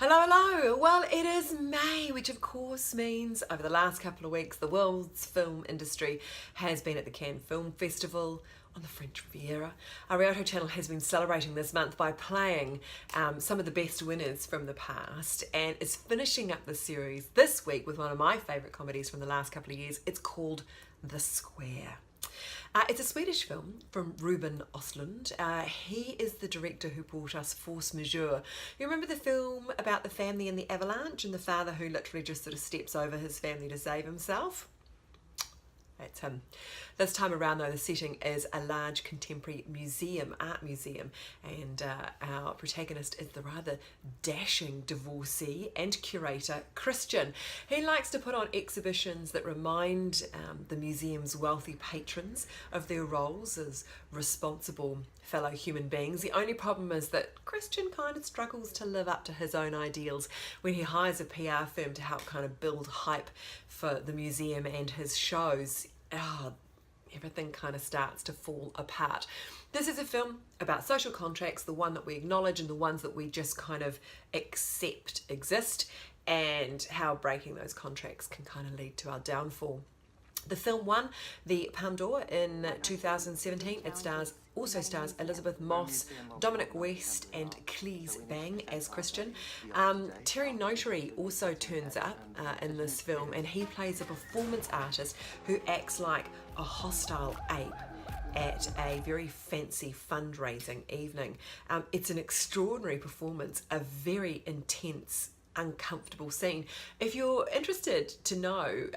Hello, hello! Well, it is May, which of course means over the last couple of weeks the world's film industry has been at the Cannes Film Festival on the French Riviera. Our Rialto channel has been celebrating this month by playing some of the best winners from the past and is finishing up the series this week with one of my favourite comedies from the last couple of years. It's called The Square. It's a Swedish film from Ruben Östlund. He is the director who brought us Force Majeure. You remember the film about the family in the avalanche and the father who literally just sort of steps over his family to save himself? That's him. This time around though, the setting is a large contemporary art museum, and our protagonist is the rather dashing divorcee and curator Christian. He likes to put on exhibitions that remind the museum's wealthy patrons of their roles as responsible fellow human beings. The only problem is that Christian kind of struggles to live up to his own ideals when he hires a PR firm to help kind of build hype for the museum and his shows. Everything kind of starts to fall apart. This is a film about social contracts, the one that we acknowledge and the ones that we just kind of accept exist, and how breaking those contracts can kind of lead to our downfall. The film won the Palme d'Or in 2017. It also stars Elizabeth Moss, Dominic West and Cleese Bang as Christian. Terry Notary also turns up in this film, and he plays a performance artist who acts like a hostile ape at a very fancy fundraising evening. It's an extraordinary performance, a very intense, uncomfortable scene. If you're interested to know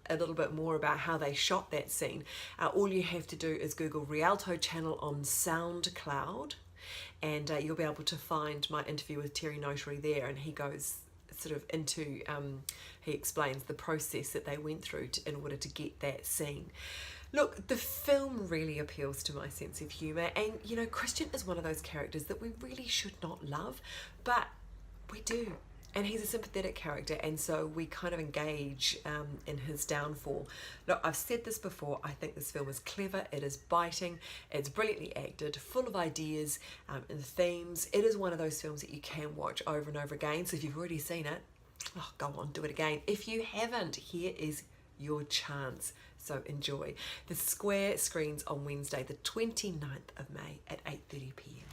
a little bit more about how they shot that scene, all you have to do is Google Rialto channel on SoundCloud, and you'll be able to find my interview with Terry Notary there, and he goes sort of into, he explains the process that they went through in order to get that scene. Look, the film really appeals to my sense of humour, and you know, Christian is one of those characters that we really should not love, but we do. And he's a sympathetic character, and so we kind of engage in his downfall. Look, I've said this before, I think this film is clever, it is biting, it's brilliantly acted, full of ideas and themes. It is one of those films that you can watch over and over again, so if you've already seen it, go on, do it again. If you haven't, here is your chance, so enjoy. The Square screens on Wednesday, the 29th of May at 8:30 p.m.